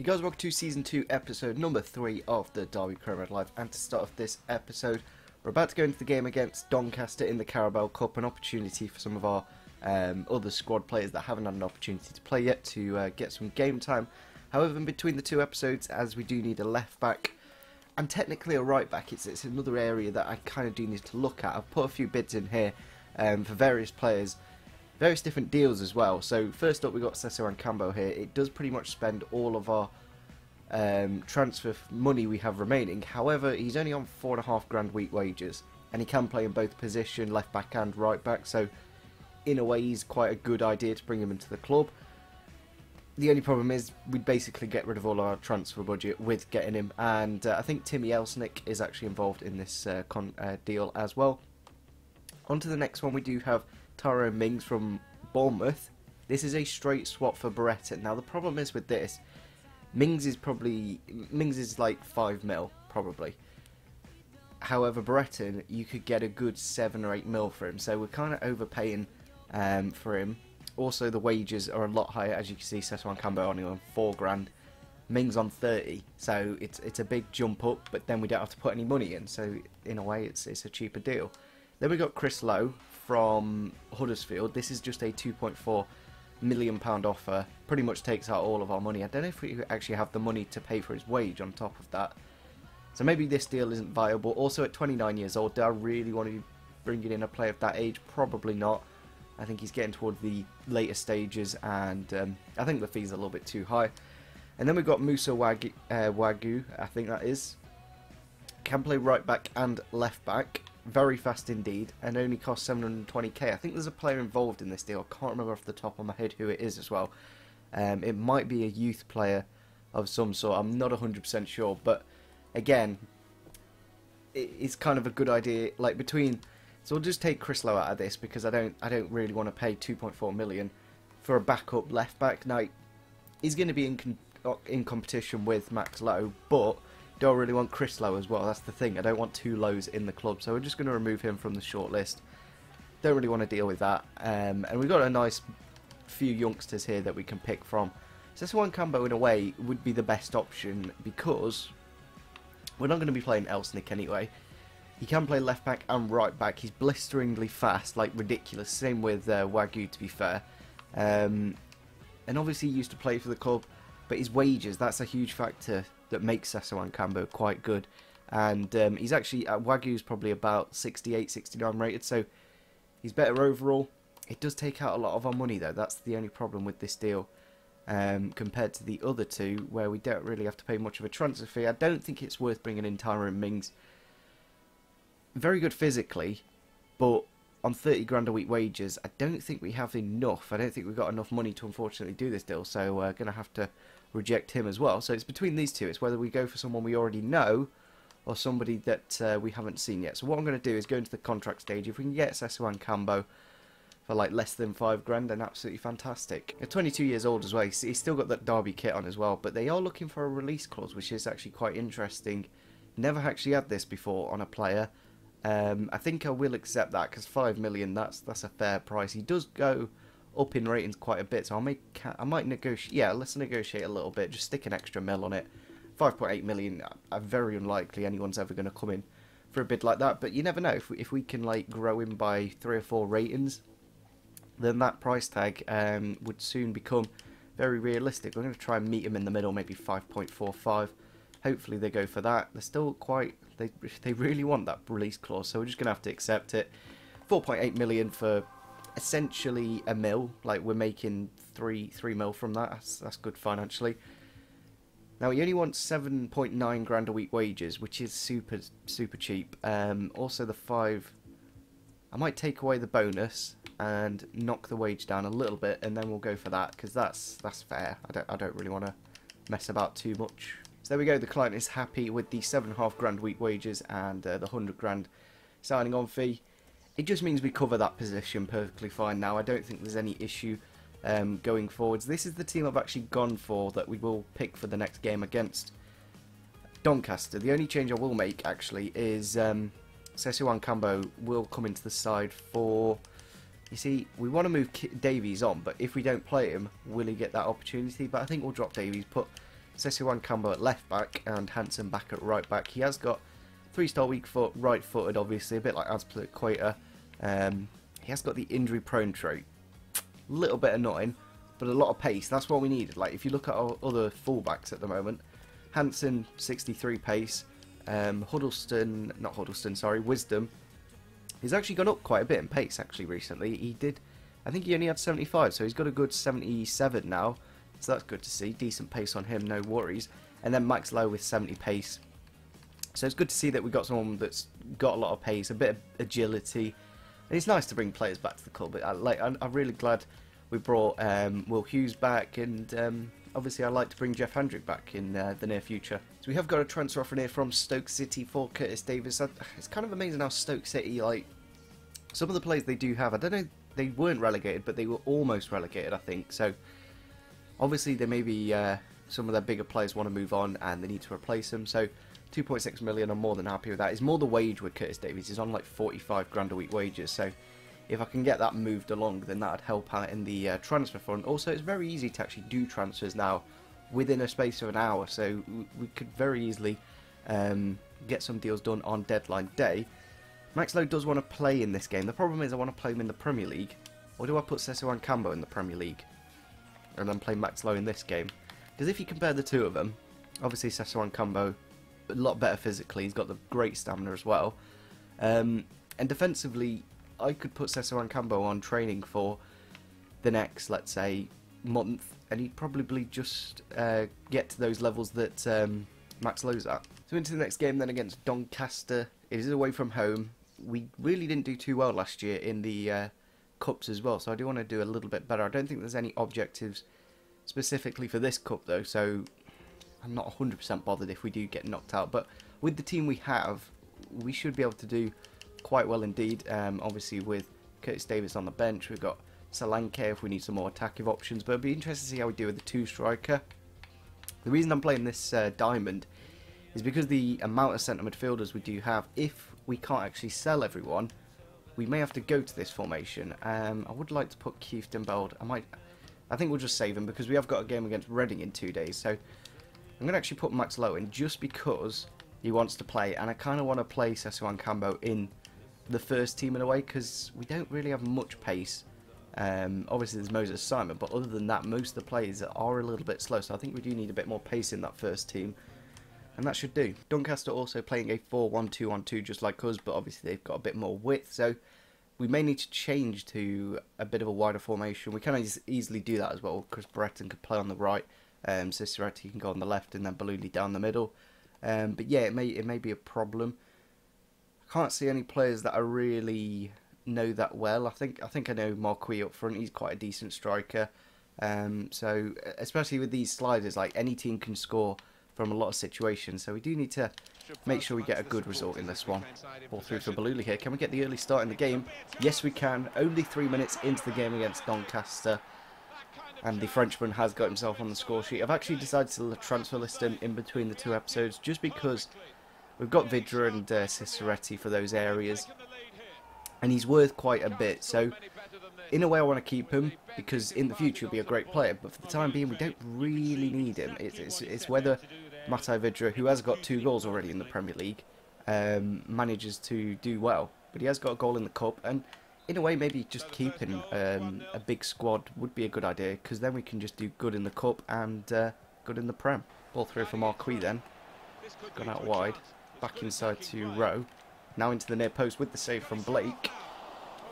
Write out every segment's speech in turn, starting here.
Hey guys, welcome to Season 2, Episode number 3 of the Derby Premier Live. And to start off this episode, we're about to go into the game against Doncaster in the Carabao Cup, an opportunity for some of our other squad players that haven't had an opportunity to play yet to get some game time. However, in between the two episodes, as we do need a left back and technically a right back, it's another area that I kind of do need to look at. I've put a few bids in here for various players, various different deals as well. So first up, we got Cesar Cambo here. It does pretty much spend all of our transfer money we have remaining. However, he's only on £4.5 grand week wages, and he can play in both position, left back and right back. So in a way, he's quite a good idea to bring him into the club. The only problem is we'd basically get rid of all our transfer budget with getting him, and I think Timmy Elsnick is actually involved in this deal as well. On to the next one, we do have Tyrone Mings from Bournemouth. This is a straight swap for Brereton. Now the problem is with this, Mings is like 5 mil probably. However, Brereton, you could get a good 7 or 8 mil for him, so we're kind of overpaying for him. Also, the wages are a lot higher, as you can see. Cesar Cambo only on 4 grand, Mings on 30, so it's a big jump up. But then we don't have to put any money in, so in a way, it's a cheaper deal. Then we got Chris Lowe from Huddersfield. This is just a £2.4 million offer. Pretty much takes out all of our money. I don't know if we actually have the money to pay for his wage on top of that, so maybe this deal isn't viable. Also, at 29 years old, do I really want to be bringing in a player of that age? Probably not. I think he's getting towards the later stages, and I think the fee's a little bit too high. And then we've got Musa Wagyu, I think that is. Can play right back and left back. Very fast indeed, and only costs 720k. I think there's a player involved in this deal. I can't remember off the top of my head who it is as well. It might be a youth player of some sort. I'm not 100% sure, but again, it's kind of a good idea. Like between, so we'll just take Chris Lowe out of this because I don't really want to pay 2.4 million for a backup left back. Now he's going to be in competition with Max Lowe, but don't really want Chris Lowe as well. That's the thing. I don't want 2 Lows in the club, so we're just going to remove him from the shortlist. Don't really want to deal with that. And we've got a nice few youngsters here that we can pick from. Cesar Cambo, in a way, would be the best option because we're not going to be playing Elsnick anyway. He can play left back and right back. He's blisteringly fast, like ridiculous. Same with Wagyu, to be fair. And obviously he used to play for the club, but his wages, that's a huge factor that makes Cesar Cambo quite good. And he's actually, Wagyu's probably about 68, 69 rated, so he's better overall. It does take out a lot of our money though. That's the only problem with this deal compared to the other two, where we don't really have to pay much of a transfer fee. I don't think it's worth bringing in Tyrone Mings. Very good physically, but on 30 grand a week wages, I don't think we have enough. I don't think we've got enough money to unfortunately do this deal, so we're going to have to reject him as well. So it's between these two. It's whether we go for someone we already know or somebody that we haven't seen yet. So what I'm going to do is go into the contract stage. If we can get Cesar Cambo for like less than 5 grand, then absolutely fantastic. At 22 years old as well, he's still got that Derby kit on as well, but they are looking for a release clause, which is actually quite interesting. Never actually had this before on a player. I think I will accept that because 5 million, that's a fair price. He does go up in ratings quite a bit, so I might negotiate. Yeah, let's negotiate a little bit. Just stick an extra mil on it. 5.8 million. Very unlikely anyone's ever going to come in for a bid like that. But you never know. If we can like grow him by 3 or 4 ratings, then that price tag would soon become very realistic. We're going to try and meet him in the middle, maybe 5.45. Hopefully they go for that. They're still quite. They really want that release clause, so we're just going to have to accept it. 4.8 million for essentially a mil. Like we're making 3 mil from that. That's good financially. Now he only wants 7.9 grand a week wages, which is super cheap. Also the 5. I might take away the bonus and knock the wage down a little bit, and then we'll go for that because that's fair. I don't really want to mess about too much. So there we go, the client is happy with the 7.5 grand week wages and the 100 grand signing on fee. It just means we cover that position perfectly fine now. I don't think there's any issue going forwards. This is the team I've actually gone for that we will pick for the next game against Doncaster. The only change I will make actually is Cesar Cambo will come into the side for, you see, we want to move Davies on, but if we don't play him, will he get that opportunity? But I think we'll drop Davies, put Session Cambo at left back and Hansen back at right back. He has got 3-star weak foot, right footed obviously, a bit like Azpilicueta. He has got the injury prone trait. A little bit annoying, but a lot of pace. That's what we needed. Like if you look at our other fullbacks at the moment, Hansen 63 pace, Wisdom. He's actually gone up quite a bit in pace actually recently. I think he only had 75, so he's got a good 77 now. So that's good to see. Decent pace on him, no worries. And then Max Lowe with 70 pace. So it's good to see that we've got someone that's got a lot of pace, a bit of agility. And it's nice to bring players back to the club. I'm really glad we brought Will Hughes back, and obviously I'd like to bring Jeff Handrick back in the near future. So we have got a transfer offer here from Stoke City for Curtis Davies. It's kind of amazing how Stoke City, like, some of the players they do have, I don't know, they weren't relegated, but they were almost relegated, I think. So obviously they maybe some of their bigger players want to move on and they need to replace them. So 2.6 million, I'm more than happy with that. It's more the wage with Curtis Davies. He's on like 45 grand a week wages. So if I can get that moved along, then that would help out in the transfer fund. Also, it's very easy to actually do transfers now within a space of an hour. So we could very easily get some deals done on deadline day. Max Lowe does want to play in this game. The problem is I want to play him in the Premier League. Or do I put Session Cambo in the Premier League and then play Max Lowe in this game? Because if you compare the two of them, obviously Session Cambo a lot better physically. He's got the great stamina as well. And defensively, I could put Session Cambo on training for the next, let's say, month, and he'd probably just get to those levels that Max Lowe's at. So into the next game then against Doncaster. It is away from home. We really didn't do too well last year in the Cups as well, so I do want to do a little bit better. I don't think there's any objectives specifically for this Cup though, so I'm not 100% bothered if we do get knocked out. But with the team we have, we should be able to do quite well indeed. Obviously with Curtis Davies on the bench, we've got Solanke if we need some more attacking options, but it'd be interesting to see how we do with the 2-striker. The reason I'm playing this Diamond is because the amount of centre midfielders we do have, if we can't actually sell everyone, we may have to go to this formation. I would like to put Keith Denbeld. I think we'll just save him because we have got a game against Reading in 2 days. So I'm going to actually put Max Lowe in just because he wants to play, and I kind of want to play Session Cambo in the first team in a way because we don't really have much pace. Obviously there's Moses Simon, but other than that, most of the players are a little bit slow, so I think we do need a bit more pace in that first team, and that should do. Doncaster also playing a 4-1-2-1-2 just like us, but obviously they've got a bit more width, so we may need to change to a bit of a wider formation. We can easily do that as well. Chris Brereton could play on the right, Ciceretti can go on the left, and then Ballouli down the middle. But yeah, it may be a problem. I can't see any players that I really know that well. I think I know Marquis up front. He's quite a decent striker. So especially with these sliders, like any team can score from a lot of situations. So we do need to make sure we get a good result in this one. Ball through for Ballouli here. Can we get the early start in the game? Yes, we can. Only 3 minutes into the game against Doncaster, and the Frenchman has got himself on the score sheet. I've actually decided to transfer list him in between the two episodes just because we've got Vidra and Ciceretti for those areas, and he's worth quite a bit. So in a way I want to keep him because in the future he'll be a great player, but for the time being we don't really need him. It's whether Matai Vidra, who has got 2 goals already in the Premier League, manages to do well. But he has got a goal in the Cup, and in a way maybe just keeping a big squad would be a good idea, because then we can just do good in the Cup and good in the Prem. Ball through for Marquis then. Gone out wide. Back inside to Rowe. Now into the near post with the save from Blake.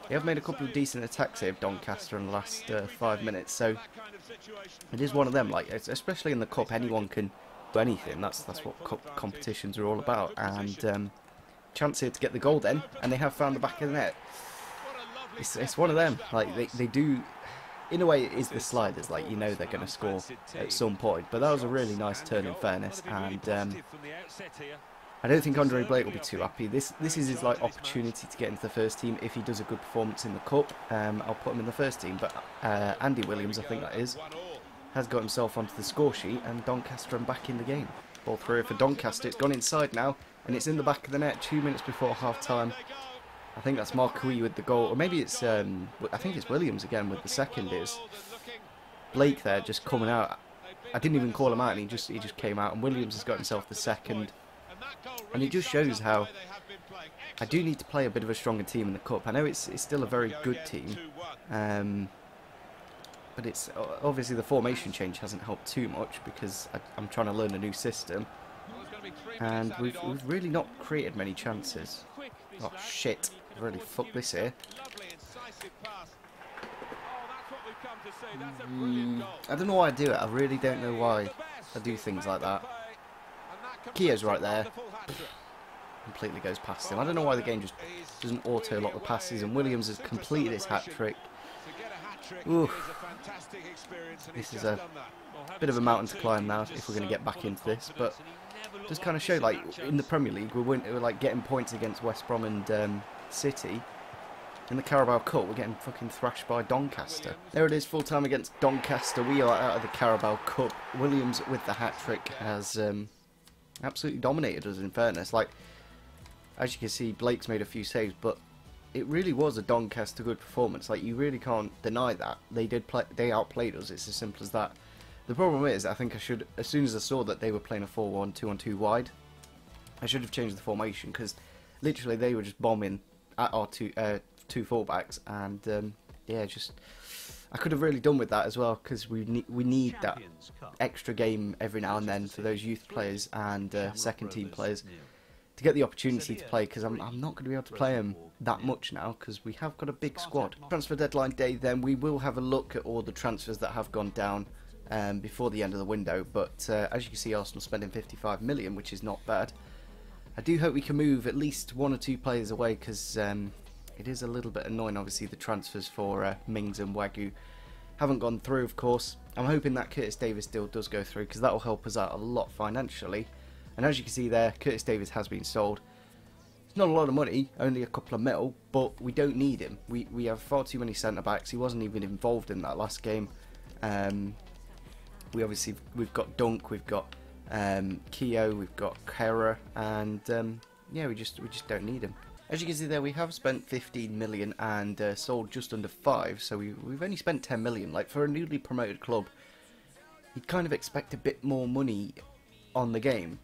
They have made a couple of decent attacks here, Doncaster, in the last 5 minutes, so it is one of them. Like, especially in the Cup, anyone can do anything. That's what Cup competitions are all about. And chance here to get the goal then, and they have found the back of the net. It's one of them. Like they do, in a way, it is the sliders. Like, you know they're going to score at some point. But that was a really nice turn, in fairness, and I don't think Andre Blake will be too happy. This is his opportunity to get into the first team. If he does a good performance in the Cup, I'll put him in the first team. But Andy Williams, I think that is, has got himself onto the score sheet, and Doncaster are back in the game. Ball through for Doncaster. It's gone inside now, and it's in the back of the net 2 minutes before half time. I think that's Marquis with the goal, or maybe it's I think it's Williams again with the second. Is Blake there just coming out? I didn't even call him out, and he just came out, and Williams has got himself the second. And it just shows how I do need to play a bit of a stronger team in the cup. I know it's still a very good team, but it's obviously the formation change hasn't helped too much because I'm trying to learn a new system, and we've really not created many chances. Oh shit! I've really fucked this here. I don't know why I do it. I really don't know why I do things like that. Kia's right there. Completely goes past him. I don't know why the game just doesn't auto lock the passes, and Williams has completed his hat-trick. Oof. This is a bit of a mountain to climb now if we're going to get back into this, but just kind of show, like, in the Premier League we're like getting points against West Brom and City. In the Carabao Cup we're getting fucking thrashed by Doncaster. There it is, full time against Doncaster. We are out of the Carabao Cup. Williams with the hat-trick has absolutely dominated us, in fairness. Like, as you can see, Blake's made a few saves, but it really was a Doncaster good performance. Like, you really can't deny that. They outplayed us. It's as simple as that. The problem is, I think I should, as soon as I saw that they were playing a 4-1, 2-on-2 wide, I should have changed the formation, because literally they were just bombing at our two fullbacks, and yeah, just I could have really done with that as well, because we need that extra game every now and then for those youth players and second team players to get the opportunity to play, because I'm not going to be able to play them that much now because we have got a big squad. Transfer deadline day, then we will have a look at all the transfers that have gone down before the end of the window, but as you can see, Arsenal spending 55 million, which is not bad. I do hope we can move at least 1 or 2 players away, because it is a little bit annoying. Obviously the transfers for Mings and Wagyu haven't gone through, of course. I'm hoping that Curtis Davis deal does go through, because that will help us out a lot financially. And as you can see there, Curtis Davis has been sold. It's not a lot of money, only a couple of mil, but we don't need him. We have far too many centre-backs. He wasn't even involved in that last game. We've got Dunk, we've got Keo, we've got Kera, and yeah, we just don't need him. As you can see there, we have spent 15 million and sold just under 5, so we've only spent 10 million. Like, for a newly promoted club, you'd kind of expect a bit more money on the game.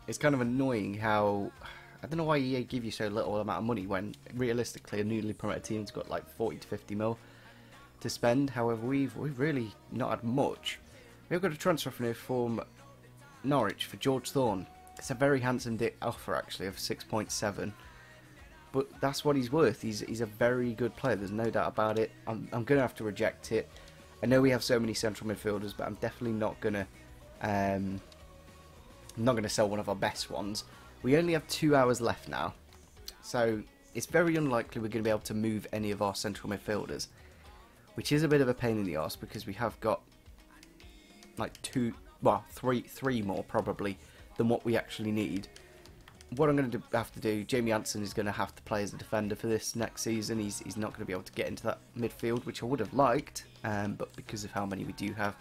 It's kind of annoying how, I don't know why EA give you so little amount of money when realistically a newly promoted team's got like 40 to 50 mil to spend. However, we've really not had much. We've got a transfer from Norwich for George Thorne. It's a very handsome offer actually of 6.7, but that's what he's worth. He's a very good player, there's no doubt about it. I'm going to have to reject it. I know we have so many central midfielders, but I'm definitely not going to sell one of our best ones. We only have 2 hours left now, so it's very unlikely we're going to be able to move any of our central midfielders, which is a bit of a pain in the arse, because we have got like three more probably than what we actually need. What I'm going to have to do, Jamie Anson is going to have to play as a defender for this next season. He's not going to be able to get into that midfield, which I would have liked, but because of how many we do have,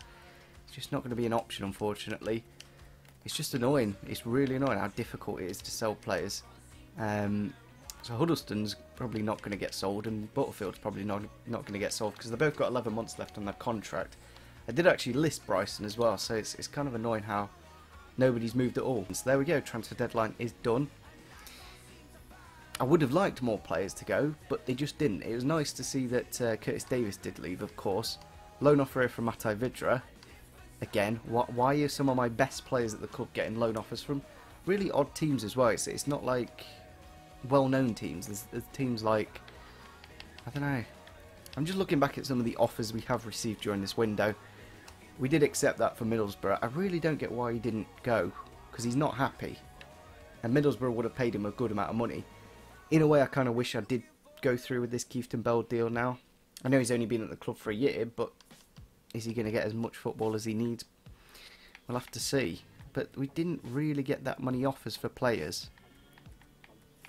it's just not going to be an option, unfortunately. It's just annoying. It's really annoying how difficult it is to sell players. So Huddleston's probably not going to get sold, and Butterfield's probably not going to get sold, because they've both got 11 months left on their contract. I did actually list Bryson as well, so it's kind of annoying how nobody's moved at all. So there we go, transfer deadline is done. I would have liked more players to go, but they just didn't. It was nice to see that Curtis Davis did leave, of course. Loan offer here from Matai Vidra. Again, why are some of my best players at the club getting loan offers from really odd teams as well? It's not like well-known teams. There's teams like, I don't know. I'm just looking back at some of the offers we have received during this window. We did accept that for Middlesbrough. I really don't get why he didn't go, because he's not happy. And Middlesbrough would have paid him a good amount of money. In a way, I kind of wish I did go through with this Keefton Bell deal now. I know he's only been at the club for a year, but is he going to get as much football as he needs? We'll have to see. But we didn't really get that many offers for players.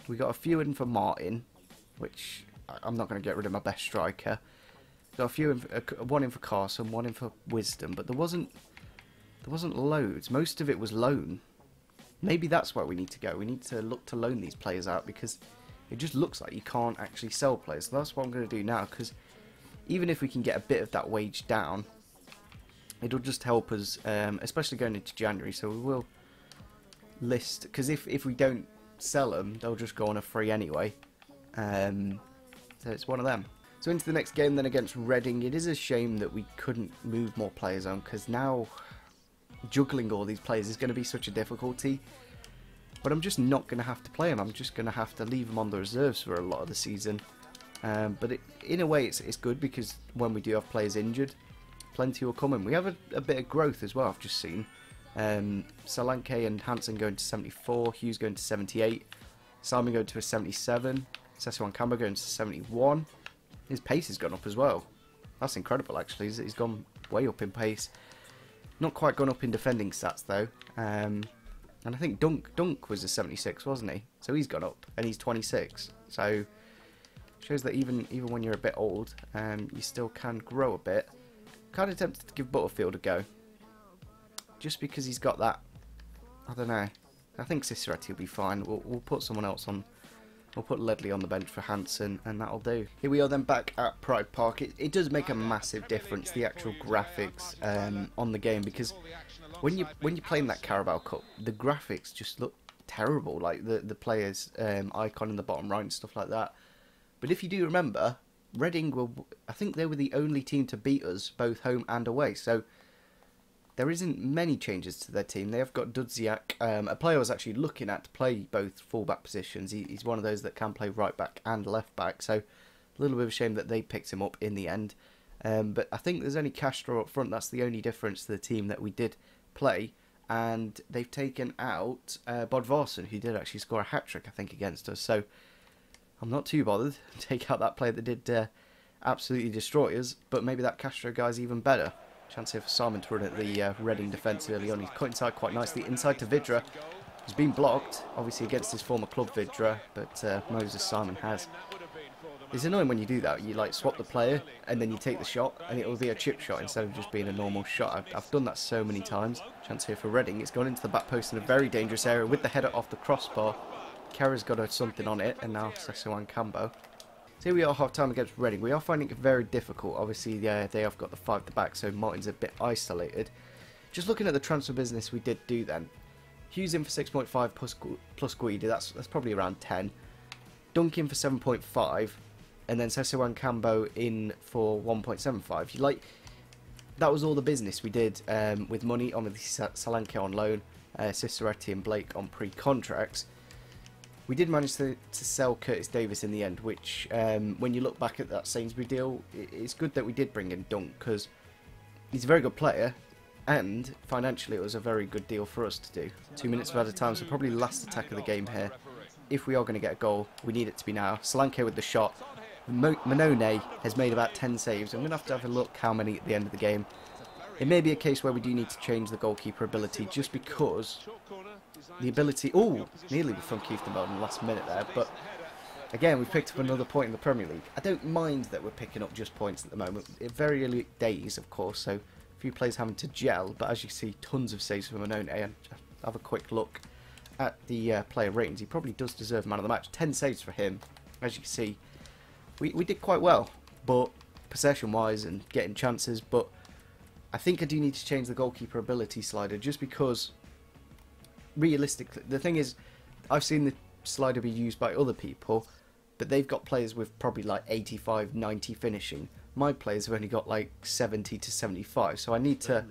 We got a few in for Martin, which I'm not going to get rid of my best striker. Got a few in, one in for Carson, one in for Wisdom, but there wasn't loads. Most of it was loan. Maybe that's where we need to go. We need to look to loan these players out, because it just looks like you can't actually sell players. So that's what I'm going to do now, because even if we can get a bit of that wage down, It'll just help us, especially going into January. So we will list, because if we don't sell them, they'll just go on a free anyway. So it's one of them. So into the next game then against Reading. It is a shame that we couldn't move more players on, because now juggling all these players is going to be such a difficulty. But I'm just not going to have to play them. I'm just going to have to leave them on the reserves for a lot of the season. But in a way it's good, because when we do have players injured, plenty will come in. We have a bit of growth as well, I've just seen. Solanke and Hansen going to 74, Hughes going to 78, Simon going to a 77, Sesuan Kamba going to 71. His pace has gone up as well. That's incredible, actually. He's gone way up in pace. Not quite gone up in defending stats, though. And I think Dunk was a 76, wasn't he? So he's gone up, and he's 26. So shows that even when you're a bit old, you still can grow a bit. Kind of tempted to give Butterfield a go, just because he's got that. I don't know. I think Ciceretti will be fine. We'll put someone else on. We'll put Ledley on the bench for Hansen, and that'll do. Here we are then back at Pride Park. It does make a massive difference, the actual graphics on the game, because when you're playing that Carabao Cup, the graphics just look terrible, like the players' icon in the bottom right and stuff like that. But if you do remember, Reading I think they were the only team to beat us both home and away, so there isn't many changes to their team. They have got Dudziak, a player I was actually looking at to play both fullback positions. He's one of those that can play right back and left back, so a little bit of a shame that they picked him up in the end. But I think there's only Castro up front. That's the only difference to the team that we did play. And they've taken out Bodvarsson, who did actually score a hat-trick, I think, against us. So I'm not too bothered to take out that player that did absolutely destroy us, but maybe that Castro guy's even better. Chance here for Simon to run at the Reading defence early on. He's cut inside quite nicely. Inside to Vidra. He's been blocked, obviously against his former club Vidra, but Moses Simon has. It's annoying when you do that. You like swap the player and then you take the shot and it will be a chip shot instead of just being a normal shot. I've done that so many times. Chance here for Reading. It's gone into the back post in a very dangerous area with the header off the crossbar. Kara's got something on it, and now Sesuan Kambo. So here we are, half-time against Reading. We are finding it very difficult. Obviously, they have got the 5 at the back, so Martin's a bit isolated. Just looking at the transfer business we did do then. Hughes in for 6.5 plus Guidi, that's probably around 10. Dunk in for 7.5, and then Sesuan Kambo in for 1.75. That was all the business we did with money. Obviously, Solanke on loan, Ciceretti and Blake on pre-contracts. We did manage to sell Curtis Davis in the end, which, when you look back at that Sainsbury deal, it's good that we did bring in Dunk, because he's a very good player, and financially it was a very good deal for us to do. 2 minutes of added time, so probably last attack of the game here. If we are going to get a goal, we need it to be now. Solanke with the shot. Manone has made about 10 saves. I'm going to have a look how many at the end of the game. It may be a case where we do need to change the goalkeeper ability, just because the ability... Oh, nearly from Kieftenbeld in the last minute there, but again, we've picked up another point in the Premier League. I don't mind that we're picking up just points at the moment. Very early days, of course, so a few players having to gel, but as you see, tons of saves from Manone, and have a quick look at the player ratings. He probably does deserve man of the match. 10 saves for him. As you can see, we did quite well, but possession-wise and getting chances, but I think I do need to change the goalkeeper ability slider, just because realistically, the thing is, I've seen the slider be used by other people, but they've got players with probably like 85, 90 finishing. My players have only got like 70 to 75, so I need to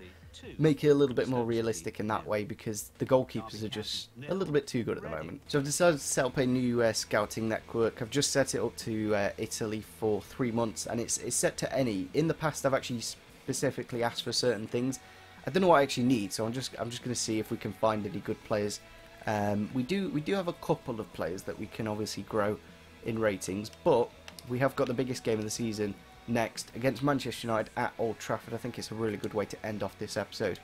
make it a little bit more realistic in that way, because the goalkeepers are just a little bit too good at the moment. So I've decided to set up a new scouting network. I've just set it up to Italy for 3 months, and it's set to any. In the past, I've actually specifically asked for certain things. I don't know what I actually need, so I'm just going to see if we can find any good players. We do have a couple of players that we can obviously grow in ratings, but we have got the biggest game of the season next against Manchester United at Old Trafford. I think it's a really good way to end off this episode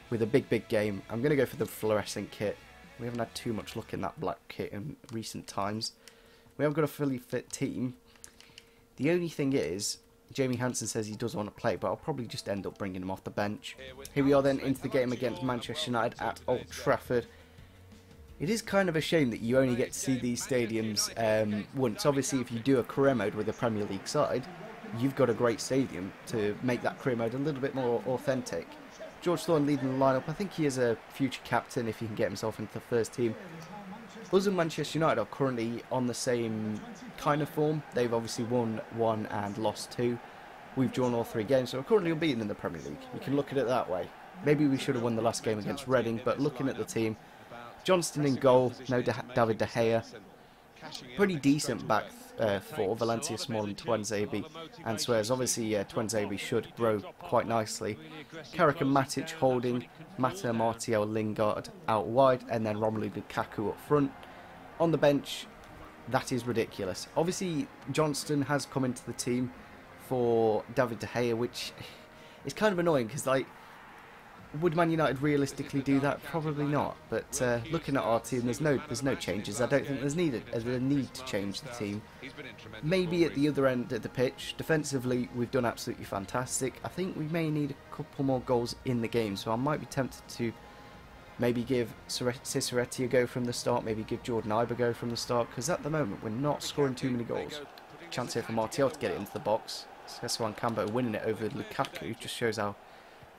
with a big game. I'm going to go for the fluorescent kit. We haven't had too much luck in that black kit in recent times. We have got a fully fit team. The only thing is, Jamie Hansen says he does want to play, but I'll probably just end up bringing him off the bench. Here we are then into the game against Manchester United at Old Trafford. It is kind of a shame that you only get to see these stadiums once. Obviously, if you do a career mode with a Premier League side, you've got a great stadium to make that career mode a little bit more authentic. George Thorne leading the lineup. I think he is a future captain if he can get himself into the first team. Us and Manchester United are currently on the same kind of form. They've obviously won 1 and lost 2. We've drawn all 3 games, so we're currently unbeaten in the Premier League. You can look at it that way. Maybe we should have won the last game against Reading, but looking at the team, Johnston in goal, no David De Gea. Pretty decent back four, Valencia, Smalling, Tuanzebe and Suarez. Obviously, Tuanzebe should grow quite nicely. Carrick and Matic holding, Mata, Martial, Lingard out wide, and then Romelu Lukaku up front. On the bench, that is ridiculous. Obviously, Johnston has come into the team for David De Gea, which is kind of annoying because, like, would Man United realistically do that? Probably not. But looking at our team, there's no changes. I don't think there's a need to change the team. Maybe at the other end of the pitch, defensively, we've done absolutely fantastic. I think we may need a couple more goals in the game, so I might be tempted to maybe give Ciceretti a go from the start, maybe give Jordan Ibe a go from the start, because at the moment we're not scoring too many goals. Chance here for Martial to get it into the box. Sessuan Cambo winning it over Lukaku just shows how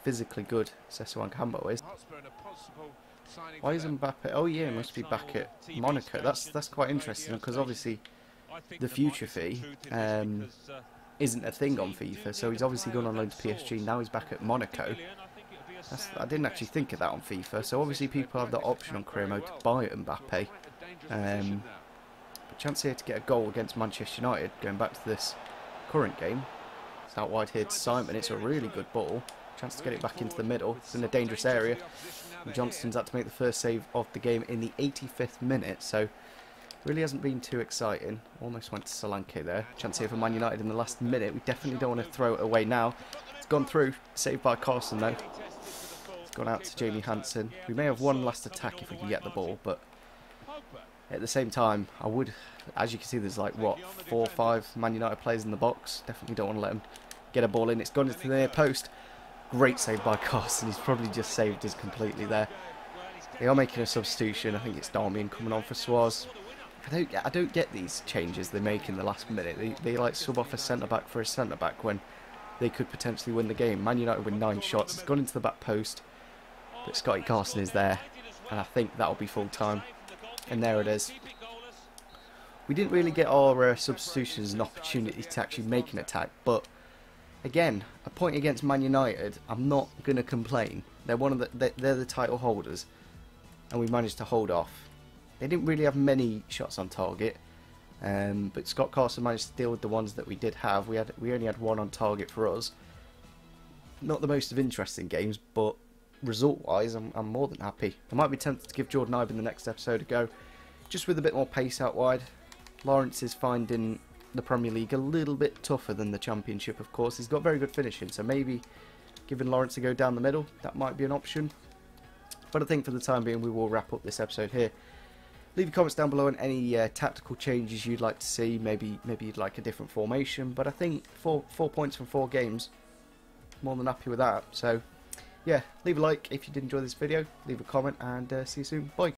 physically good Sessuan Cambo is. Why is Mbappe? Oh yeah, he must be back at Monaco. That's quite interesting because obviously the future fee isn't a thing on FIFA, so he's obviously gone on loan to PSG. Now he's back at Monaco. I didn't actually think of that on FIFA. So obviously people have the option on career mode to buy Mbappe. But chance here to get a goal against Manchester United. Going back to this current game, it's out wide here to Simon. It's a really good ball. Chance to get it back into the middle. It's in a dangerous area. And Johnston's had to make the first save of the game in the 85th minute. So really hasn't been too exciting. Almost went to Solanke there. Chance here for Man United in the last minute. We definitely don't want to throw it away now. It's gone through. Saved by Carson though. It's gone out to Jamie Hansen. We may have one last attack if we can get the ball, but at the same time, I would, as you can see, there's like, what, 4 or 5 Man United players in the box. Definitely don't want to let them get a ball in. It's gone into the near post. Great save by Carson. He's probably just saved us completely there. They are making a substitution. I think it's Darmian coming on for Suarez. I don't get these changes they make in the last minute. They like sub off a centre-back for a centre-back when they could potentially win the game. Man United win 9 shots. It's gone into the back post. But Scotty Carson is there. And I think that'll be full time. And there it is. We didn't really get our substitutions as an opportunity to actually make an attack. But again, a point against Man United, I'm not going to complain. They're they're the title holders. And we managed to hold off. They didn't really have many shots on target. But Scott Carson managed to deal with the ones that we did have. We only had 1 on target for us. Not the most of interesting games, but result-wise, I'm more than happy. I might be tempted to give Jordan Ibe in the next episode a go, just with a bit more pace out wide. Lawrence is finding the Premier League a little bit tougher than the Championship, of course. He's got very good finishing, so maybe giving Lawrence a go down the middle, that might be an option. But I think for the time being, we will wrap up this episode here. Leave your comments down below on any tactical changes you'd like to see. Maybe you'd like a different formation. But I think 4 points from 4 games, more than happy with that. So yeah, leave a like if you did enjoy this video. Leave a comment and see you soon. Bye.